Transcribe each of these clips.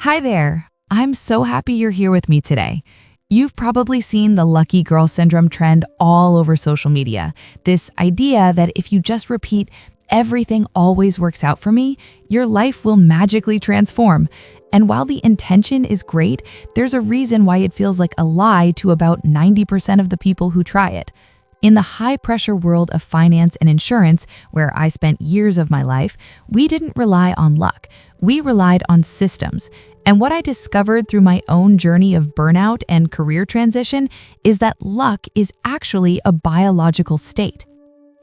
Hi there. I'm so happy you're here with me today. You've probably seen the lucky girl syndrome trend all over social media. This idea that if you just repeat, everything always works out for me, your life will magically transform. And while the intention is great, there's a reason why it feels like a lie to about 90% of the people who try it. In the high-pressure world of finance and insurance, where I spent years of my life, we didn't rely on luck. We relied on systems. And what I discovered through my own journey of burnout and career transition is that luck is actually a biological state.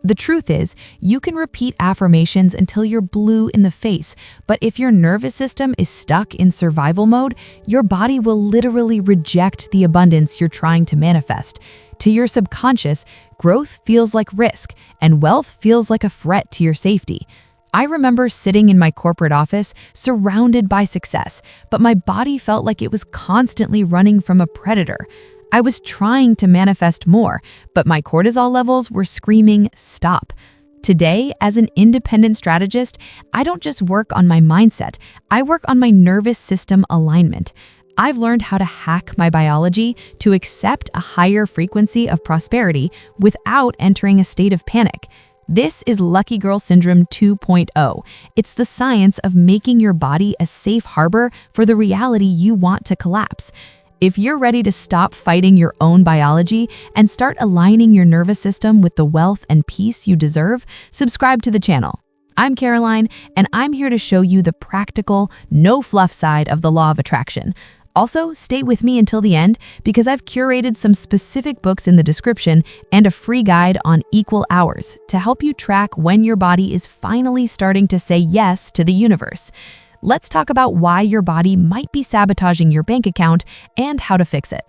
The truth is, you can repeat affirmations until you're blue in the face, but if your nervous system is stuck in survival mode, your body will literally reject the abundance you're trying to manifest. To your subconscious, growth feels like risk, and wealth feels like a threat to your safety. I remember sitting in my corporate office, surrounded by success, but my body felt like it was constantly running from a predator. I was trying to manifest more, but my cortisol levels were screaming, "Stop." Today, as an independent strategist, I don't just work on my mindset, I work on my nervous system alignment. I've learned how to hack my biology to accept a higher frequency of prosperity without entering a state of panic. This is Lucky Girl Syndrome 2.0. It's the science of making your body a safe harbor for the reality you want to collapse. If you're ready to stop fighting your own biology and start aligning your nervous system with the wealth and peace you deserve, subscribe to the channel. I'm Caroline, and I'm here to show you the practical, no-fluff side of the law of attraction. Also, stay with me until the end because I've curated some specific books in the description and a free guide on equal hours to help you track when your body is finally starting to say yes to the universe. Let's talk about why your body might be sabotaging your bank account and how to fix it.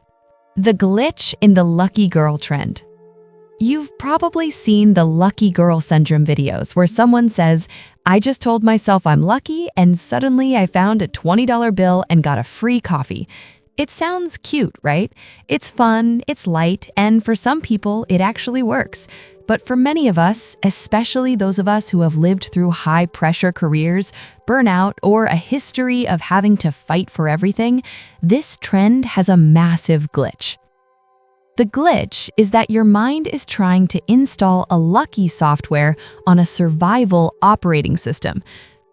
The glitch in the lucky girl trend. You've probably seen the lucky girl syndrome videos where someone says, "I just told myself I'm lucky and suddenly I found a $20 bill and got a free coffee." It sounds cute, right? It's fun, it's light, and for some people, it actually works. But for many of us, especially those of us who have lived through high-pressure careers, burnout, or a history of having to fight for everything, this trend has a massive glitch. The glitch is that your mind is trying to install a lucky software on a survival operating system.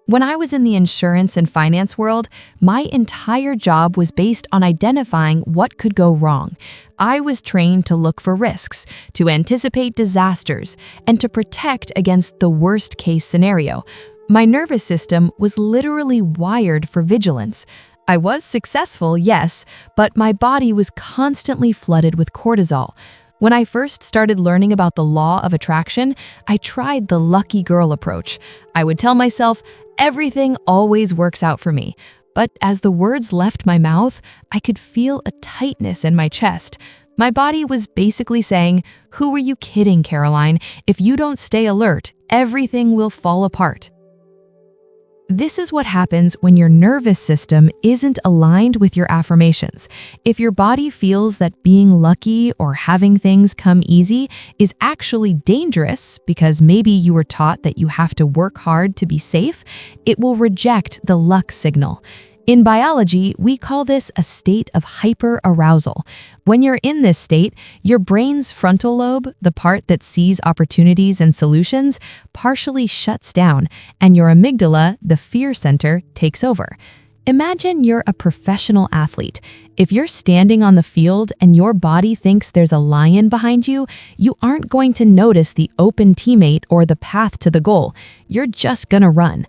When I was in the insurance and finance world, my entire job was based on identifying what could go wrong. I was trained to look for risks, to anticipate disasters, and to protect against the worst-case scenario. My nervous system was literally wired for vigilance. I was successful, yes, but my body was constantly flooded with cortisol. When I first started learning about the law of attraction, I tried the lucky girl approach. I would tell myself, everything always works out for me. But as the words left my mouth, I could feel a tightness in my chest. My body was basically saying, "Who are you kidding, Caroline? If you don't stay alert, everything will fall apart." This is what happens when your nervous system isn't aligned with your affirmations. If your body feels that being lucky or having things come easy is actually dangerous because maybe you were taught that you have to work hard to be safe, it will reject the luck signal. In biology, we call this a state of hyperarousal. When you're in this state, your brain's frontal lobe, the part that sees opportunities and solutions, partially shuts down, and your amygdala, the fear center, takes over. Imagine you're a professional athlete. If you're standing on the field and your body thinks there's a lion behind you, you aren't going to notice the open teammate or the path to the goal. You're just gonna run.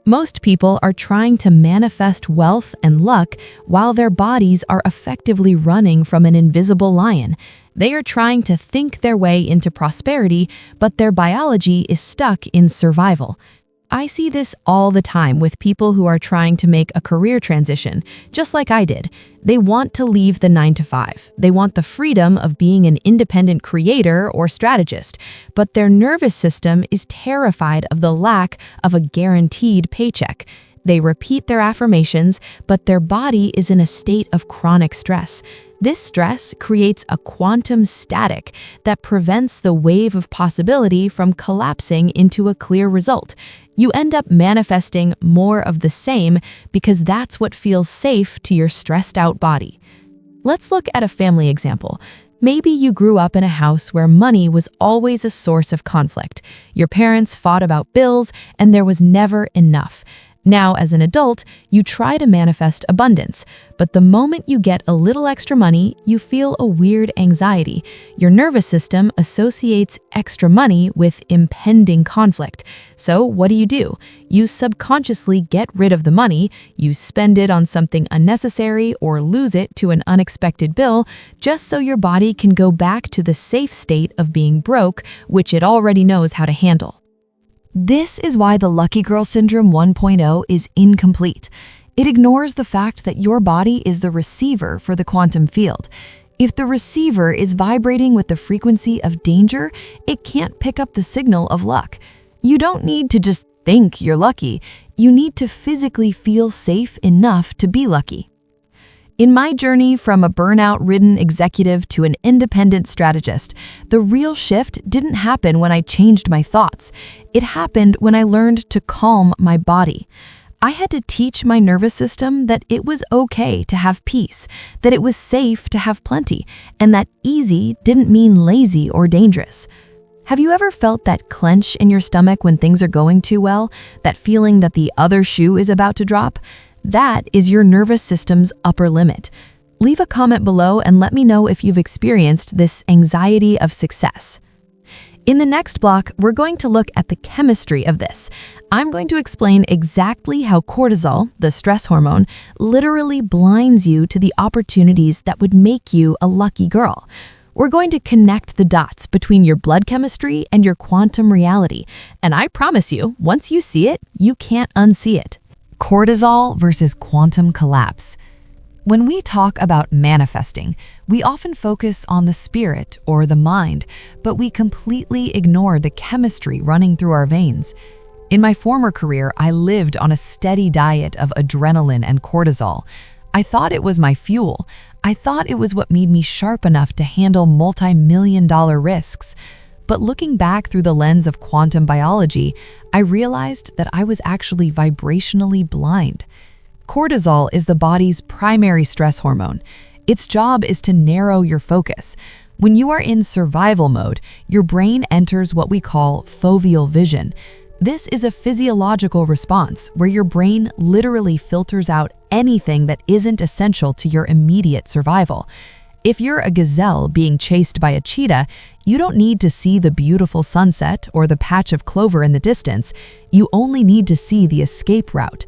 Most people are trying to manifest wealth and luck while their bodies are effectively running from an invisible lion. They are trying to think their way into prosperity, but their biology is stuck in survival. I see this all the time with people who are trying to make a career transition, just like I did. They want to leave the 9-to-5. They want the freedom of being an independent creator or strategist, but their nervous system is terrified of the lack of a guaranteed paycheck. They repeat their affirmations, but their body is in a state of chronic stress. This stress creates a quantum static that prevents the wave of possibility from collapsing into a clear result. You end up manifesting more of the same because that's what feels safe to your stressed out body. Let's look at a family example. Maybe you grew up in a house where money was always a source of conflict. Your parents fought about bills, and there was never enough. Now, as an adult, you try to manifest abundance, but the moment you get a little extra money, you feel a weird anxiety. Your nervous system associates extra money with impending conflict. So what do? You subconsciously get rid of the money, you spend it on something unnecessary or lose it to an unexpected bill, just so your body can go back to the safe state of being broke, which it already knows how to handle. This is why the Lucky Girl Syndrome 1.0 is incomplete. It ignores the fact that your body is the receiver for the quantum field. If the receiver is vibrating with the frequency of danger, it can't pick up the signal of luck. You don't need to just think you're lucky. You need to physically feel safe enough to be lucky. In my journey from a burnout-ridden executive to an independent strategist, the real shift didn't happen when I changed my thoughts. It happened when I learned to calm my body. I had to teach my nervous system that it was okay to have peace, that it was safe to have plenty, and that easy didn't mean lazy or dangerous. Have you ever felt that clench in your stomach when things are going too well? That feeling that the other shoe is about to drop? That is your nervous system's upper limit. Leave a comment below and let me know if you've experienced this anxiety of success. In the next block, we're going to look at the chemistry of this. I'm going to explain exactly how cortisol, the stress hormone, literally blinds you to the opportunities that would make you a lucky girl. We're going to connect the dots between your blood chemistry and your quantum reality. And I promise you, once you see it, you can't unsee it. Cortisol versus quantum collapse. When we talk about manifesting, we often focus on the spirit or the mind, but we completely ignore the chemistry running through our veins. In my former career, I lived on a steady diet of adrenaline and cortisol. I thought it was my fuel. I thought it was what made me sharp enough to handle multi-million-dollar risks. But looking back through the lens of quantum biology, I realized that I was actually vibrationally blind. Cortisol is the body's primary stress hormone. Its job is to narrow your focus. When you are in survival mode, your brain enters what we call foveal vision. This is a physiological response where your brain literally filters out anything that isn't essential to your immediate survival. If you're a gazelle being chased by a cheetah, you don't need to see the beautiful sunset or the patch of clover in the distance. You only need to see the escape route.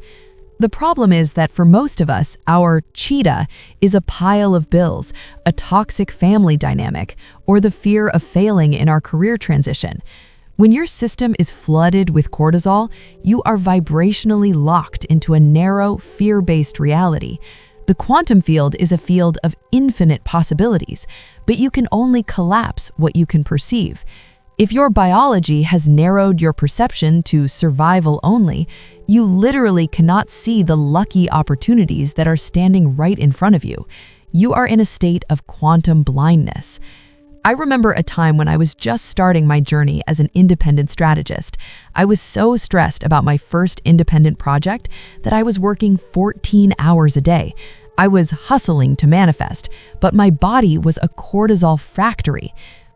The problem is that for most of us, our cheetah is a pile of bills, a toxic family dynamic, or the fear of failing in our career transition. When your system is flooded with cortisol, you are vibrationally locked into a narrow, fear-based reality. The quantum field is a field of infinite possibilities, but you can only collapse what you can perceive. If your biology has narrowed your perception to survival only, you literally cannot see the lucky opportunities that are standing right in front of you. You are in a state of quantum blindness. I remember a time when I was just starting my journey as an independent strategist. I was so stressed about my first independent project that I was working 14 hours a day. I was hustling to manifest, but my body was a cortisol factory.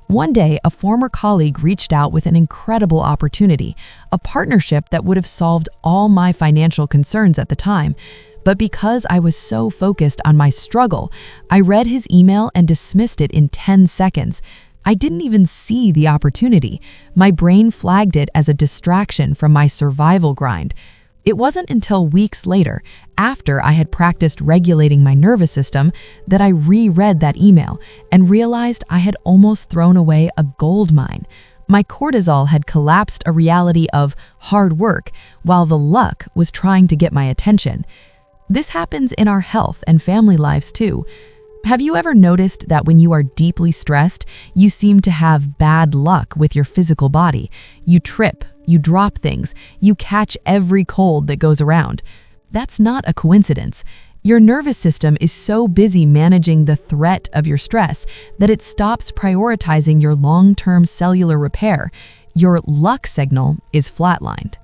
One day, a former colleague reached out with an incredible opportunity, a partnership that would have solved all my financial concerns at the time. But because I was so focused on my struggle, I read his email and dismissed it in 10 seconds. I didn't even see the opportunity. My brain flagged it as a distraction from my survival grind. It wasn't until weeks later, after I had practiced regulating my nervous system, that I reread that email and realized I had almost thrown away a gold mine. My cortisol had collapsed a reality of hard work, while the luck was trying to get my attention. This happens in our health and family lives too. Have you ever noticed that when you are deeply stressed, you seem to have bad luck with your physical body? You trip, you drop things, you catch every cold that goes around. That's not a coincidence. Your nervous system is so busy managing the threat of your stress that it stops prioritizing your long-term cellular repair. Your luck signal is flatlined.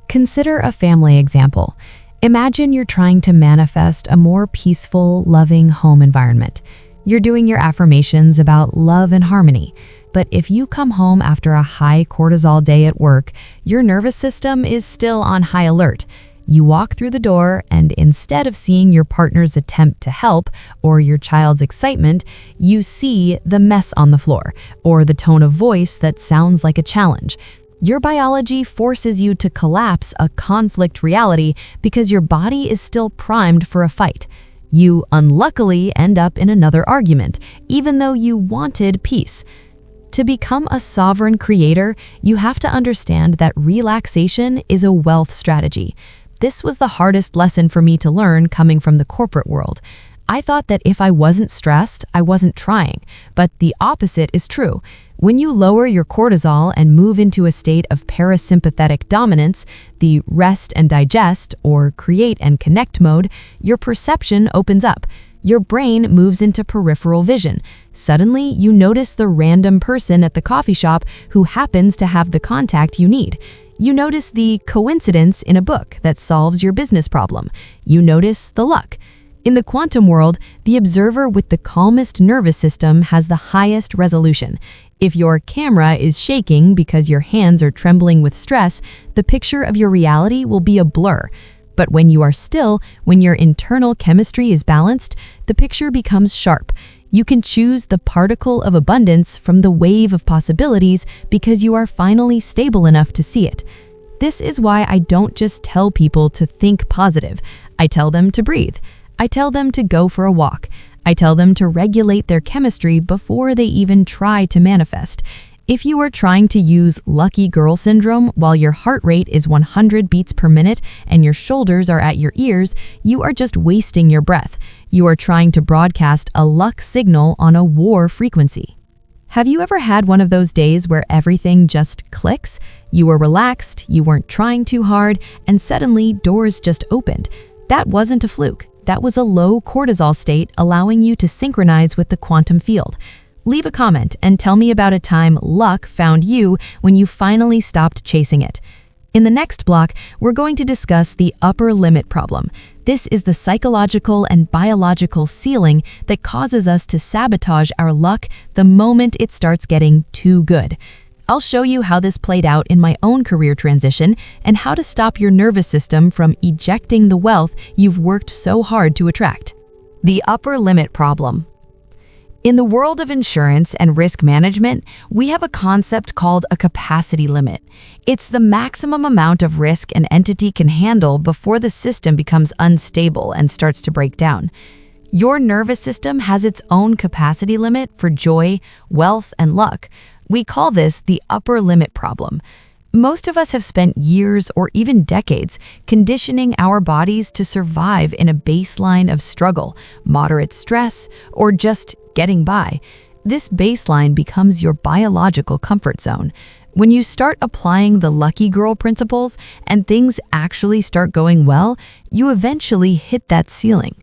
Consider a family example. Imagine you're trying to manifest a more peaceful, loving home environment. You're doing your affirmations about love and harmony. But if you come home after a high cortisol day at work, your nervous system is still on high alert. You walk through the door, and instead of seeing your partner's attempt to help or your child's excitement, you see the mess on the floor or the tone of voice that sounds like a challenge. Your biology forces you to collapse a conflict reality because your body is still primed for a fight. You unluckily end up in another argument, even though you wanted peace. To become a sovereign creator, you have to understand that relaxation is a wealth strategy. This was the hardest lesson for me to learn coming from the corporate world. I thought that if I wasn't stressed, I wasn't trying, but the opposite is true. When you lower your cortisol and move into a state of parasympathetic dominance, the rest and digest or create and connect mode, your perception opens up. Your brain moves into peripheral vision. Suddenly, you notice the random person at the coffee shop who happens to have the contact you need. You notice the coincidence in a book that solves your business problem. You notice the luck. In the quantum world, the observer with the calmest nervous system has the highest resolution. If your camera is shaking because your hands are trembling with stress, the picture of your reality will be a blur. But when you are still, when your internal chemistry is balanced, the picture becomes sharp. You can choose the particle of abundance from the wave of possibilities because you are finally stable enough to see it. This is why I don't just tell people to think positive. I tell them to breathe. I tell them to go for a walk. I tell them to regulate their chemistry before they even try to manifest. If you are trying to use lucky girl syndrome while your heart rate is 100 beats per minute and your shoulders are at your ears, you are just wasting your breath. You are trying to broadcast a luck signal on a war frequency. Have you ever had one of those days where everything just clicks? You were relaxed, you weren't trying too hard, and suddenly doors just opened. That wasn't a fluke. That was a low cortisol state allowing you to synchronize with the quantum field. Leave a comment and tell me about a time luck found you when you finally stopped chasing it. In the next block, we're going to discuss the upper limit problem. This is the psychological and biological ceiling that causes us to sabotage our luck the moment it starts getting too good. I'll show you how this played out in my own career transition and how to stop your nervous system from ejecting the wealth you've worked so hard to attract. The upper limit problem. In the world of insurance and risk management, we have a concept called a capacity limit. It's the maximum amount of risk an entity can handle before the system becomes unstable and starts to break down. Your nervous system has its own capacity limit for joy, wealth, and luck. We call this the upper limit problem. Most of us have spent years or even decades conditioning our bodies to survive in a baseline of struggle, moderate stress, or just getting by. This baseline becomes your biological comfort zone. When you start applying the lucky girl principles and things actually start going well, you eventually hit that ceiling.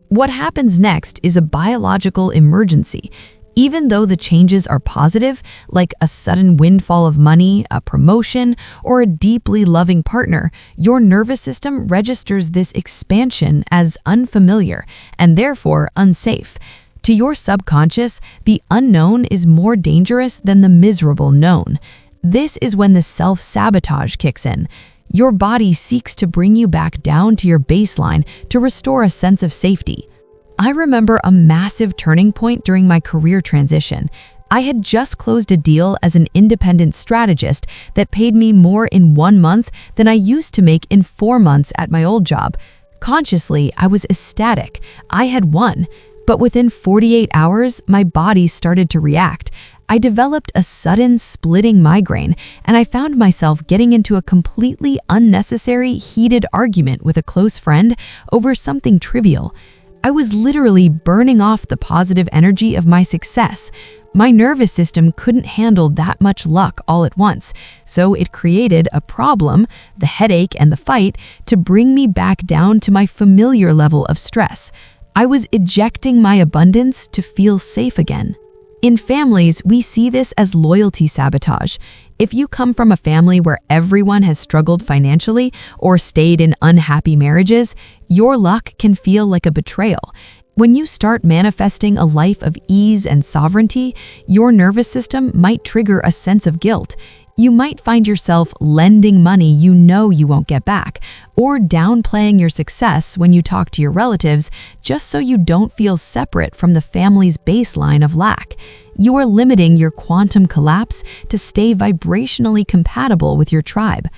What happens next is a biological emergency. Even though the changes are positive, like a sudden windfall of money, a promotion, or a deeply loving partner, your nervous system registers this expansion as unfamiliar and therefore unsafe. To your subconscious, the unknown is more dangerous than the miserable known. This is when the self-sabotage kicks in. Your body seeks to bring you back down to your baseline to restore a sense of safety. I remember a massive turning point during my career transition. I had just closed a deal as an independent strategist that paid me more in 1 month than I used to make in 4 months at my old job. Consciously, I was ecstatic. I had won. But within 48 hours, my body started to react. I developed a sudden splitting migraine, and I found myself getting into a completely unnecessary, heated argument with a close friend over something trivial. I was literally burning off the positive energy of my success. My nervous system couldn't handle that much luck all at once, so it created a problem, the headache and the fight, to bring me back down to my familiar level of stress. I was ejecting my abundance to feel safe again. In families, we see this as loyalty sabotage. If you come from a family where everyone has struggled financially or stayed in unhappy marriages, your luck can feel like a betrayal. When you start manifesting a life of ease and sovereignty, your nervous system might trigger a sense of guilt. You might find yourself lending money you know you won't get back, or downplaying your success when you talk to your relatives just so you don't feel separate from the family's baseline of lack. You are limiting your quantum collapse to stay vibrationally compatible with your tribe.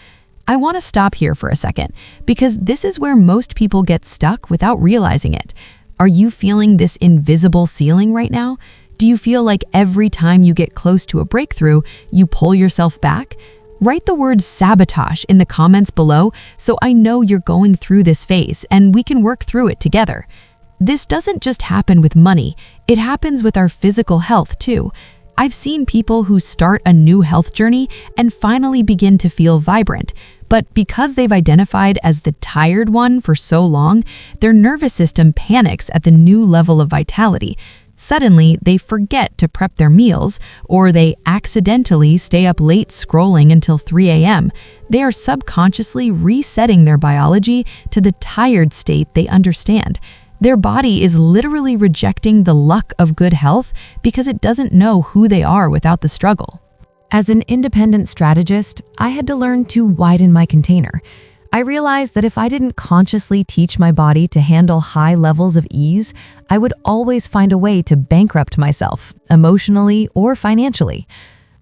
I want to stop here for a second, because this is where most people get stuck without realizing it. Are you feeling this invisible ceiling right now? Do you feel like every time you get close to a breakthrough, you pull yourself back? Write the word sabotage in the comments below so I know you're going through this phase and we can work through it together. This doesn't just happen with money, it happens with our physical health too. I've seen people who start a new health journey and finally begin to feel vibrant, but because they've identified as the tired one for so long, their nervous system panics at the new level of vitality. Suddenly, they forget to prep their meals, or they accidentally stay up late scrolling until 3 a.m. They are subconsciously resetting their biology to the tired state they understand. Their body is literally rejecting the luck of good health because it doesn't know who they are without the struggle. As an independent strategist, I had to learn to widen my container. I realized that if I didn't consciously teach my body to handle high levels of ease, I would always find a way to bankrupt myself, emotionally or financially.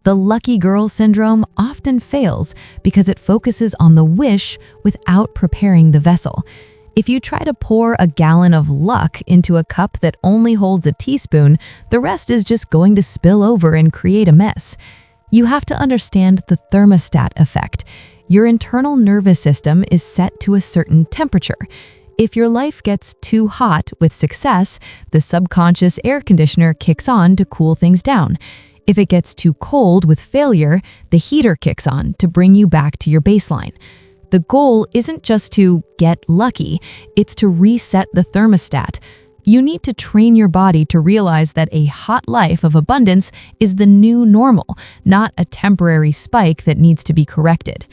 The lucky girl syndrome often fails because it focuses on the wish without preparing the vessel. If you try to pour a gallon of luck into a cup that only holds a teaspoon, the rest is just going to spill over and create a mess. You have to understand the thermostat effect. Your internal nervous system is set to a certain temperature. If your life gets too hot with success, the subconscious air conditioner kicks on to cool things down. If it gets too cold with failure, the heater kicks on to bring you back to your baseline. The goal isn't just to get lucky, it's to reset the thermostat. You need to train your body to realize that a hot life of abundance is the new normal, not a temporary spike that needs to be corrected.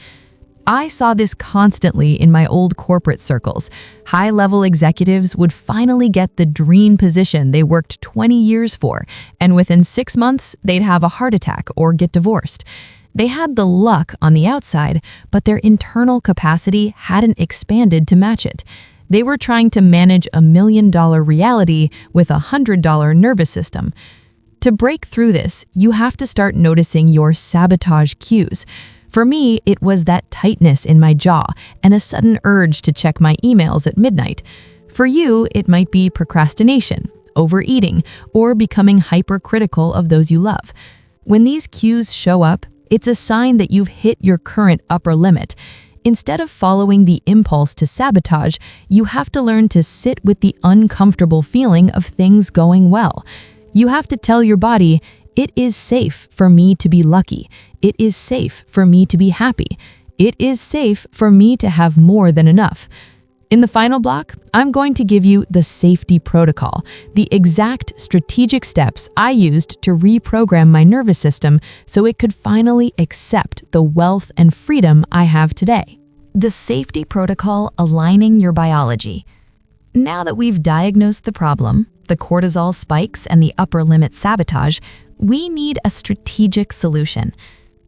I saw this constantly in my old corporate circles. High-level executives would finally get the dream position they worked 20 years for, and within 6 months, they'd have a heart attack or get divorced. They had the luck on the outside, but their internal capacity hadn't expanded to match it. They were trying to manage $1 million reality with a $100 nervous system. To break through this, you have to start noticing your sabotage cues. For me, it was that tightness in my jaw and a sudden urge to check my emails at midnight. For you, it might be procrastination, overeating, or becoming hypercritical of those you love. When these cues show up, it's a sign that you've hit your current upper limit. Instead of following the impulse to sabotage, you have to learn to sit with the uncomfortable feeling of things going well. You have to tell your body, it is safe for me to be lucky. It is safe for me to be happy. It is safe for me to have more than enough. In the final block, I'm going to give you the safety protocol, the exact strategic steps I used to reprogram my nervous system so it could finally accept the wealth and freedom I have today. The safety protocol aligning your biology. Now that we've diagnosed the problem, the cortisol spikes and the upper limit sabotage, we need a strategic solution.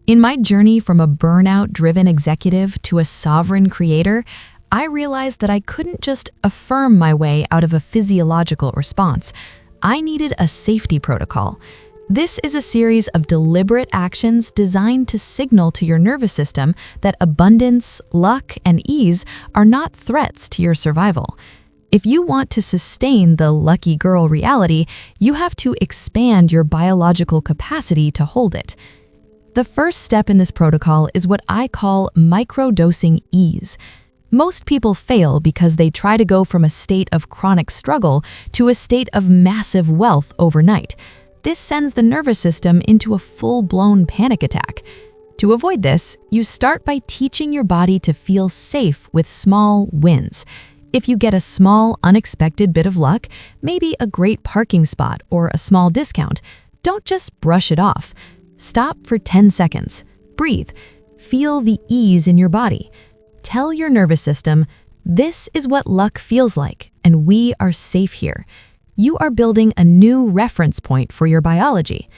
In my journey from a burnout-driven executive to a sovereign creator, I realized that I couldn't just affirm my way out of a physiological response. I needed a safety protocol. This is a series of deliberate actions designed to signal to your nervous system that abundance, luck, and ease are not threats to your survival. If you want to sustain the lucky girl reality, you have to expand your biological capacity to hold it. The first step in this protocol is what I call microdosing ease. Most people fail because they try to go from a state of chronic struggle to a state of massive wealth overnight. This sends the nervous system into a full-blown panic attack. To avoid this, you start by teaching your body to feel safe with small wins. If you get a small, unexpected bit of luck, maybe a great parking spot or a small discount, don't just brush it off. Stop for 10 seconds. Breathe. Feel the ease in your body. Tell your nervous system, this is what luck feels like, and we are safe here. You are building a new reference point for your biology.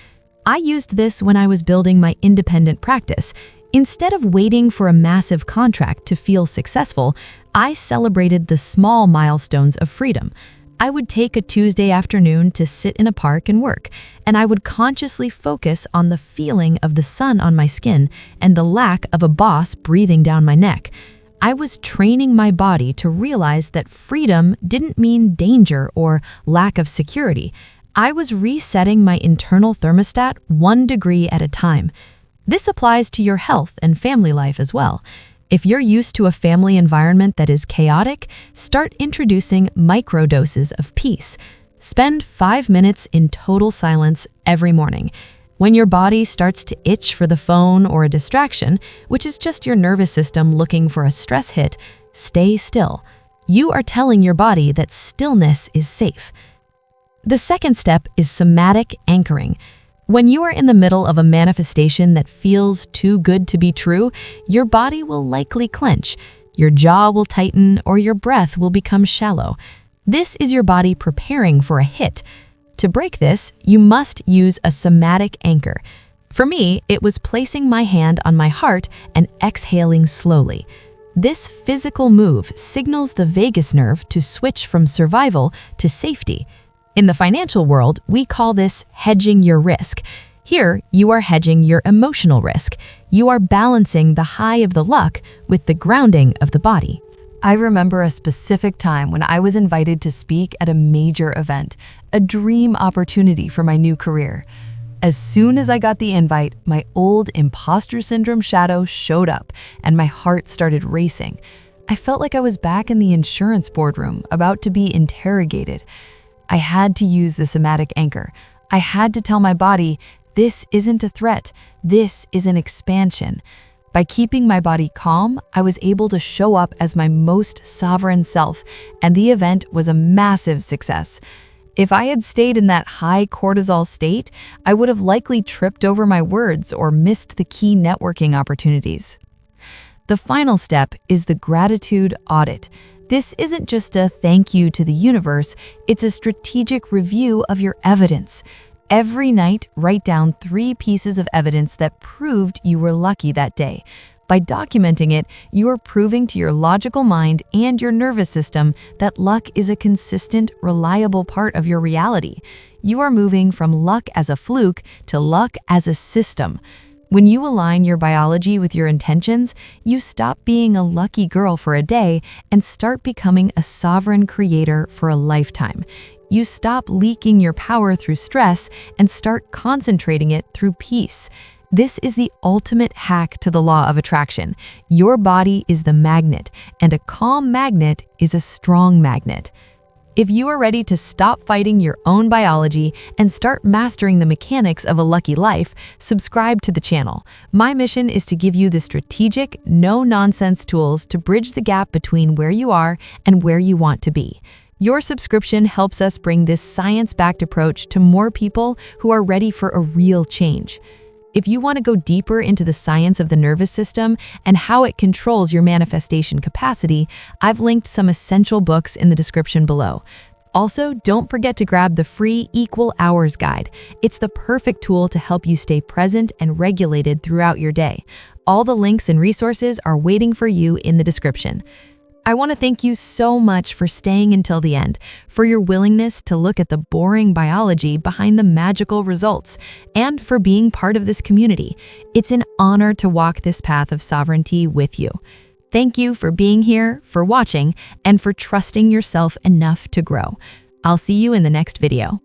I used this when I was building my independent practice. Instead of waiting for a massive contract to feel successful, I celebrated the small milestones of freedom. I would take a Tuesday afternoon to sit in a park and work, and I would consciously focus on the feeling of the sun on my skin and the lack of a boss breathing down my neck. I was training my body to realize that freedom didn't mean danger or lack of security. I was resetting my internal thermostat 1 degree at a time. This applies to your health and family life as well. If you're used to a family environment that is chaotic, start introducing microdoses of peace. Spend 5 minutes in total silence every morning. When your body starts to itch for the phone or a distraction, which is just your nervous system looking for a stress hit, stay still. You are telling your body that stillness is safe. The second step is somatic anchoring. When you are in the middle of a manifestation that feels too good to be true, your body will likely clench, your jaw will tighten, or your breath will become shallow. This is your body preparing for a hit. To break this, you must use a somatic anchor. For me, it was placing my hand on my heart and exhaling slowly. This physical move signals the vagus nerve to switch from survival to safety. In the financial world, we call this hedging your risk. Here, you are hedging your emotional risk. You are balancing the high of the luck with the grounding of the body. I remember a specific time when I was invited to speak at a major event, a dream opportunity for my new career. As soon as I got the invite, my old imposter syndrome shadow showed up and my heart started racing. I felt like I was back in the insurance boardroom, about to be interrogated. I had to use the somatic anchor. I had to tell my body, this isn't a threat, this is an expansion. By keeping my body calm, I was able to show up as my most sovereign self, and the event was a massive success. If I had stayed in that high cortisol state, I would have likely tripped over my words or missed the key networking opportunities. The final step is the gratitude audit. This isn't just a thank you to the universe, it's a strategic review of your evidence. Every night, write down 3 pieces of evidence that proved you were lucky that day. By documenting it, you are proving to your logical mind and your nervous system that luck is a consistent, reliable part of your reality. You are moving from luck as a fluke to luck as a system. When you align your biology with your intentions, you stop being a lucky girl for a day and start becoming a sovereign creator for a lifetime. You stop leaking your power through stress and start concentrating it through peace. This is the ultimate hack to the law of attraction. Your body is the magnet, and a calm magnet is a strong magnet. If you are ready to stop fighting your own biology and start mastering the mechanics of a lucky life, subscribe to the channel. My mission is to give you the strategic, no-nonsense tools to bridge the gap between where you are and where you want to be. Your subscription helps us bring this science-backed approach to more people who are ready for a real change. If you want to go deeper into the science of the nervous system and how it controls your manifestation capacity, I've linked some essential books in the description below. Also, don't forget to grab the free Equal Hours Guide. It's the perfect tool to help you stay present and regulated throughout your day. All the links and resources are waiting for you in the description. I want to thank you so much for staying until the end, for your willingness to look at the boring biology behind the magical results, and for being part of this community. It's an honor to walk this path of sovereignty with you. Thank you for being here, for watching, and for trusting yourself enough to grow. I'll see you in the next video.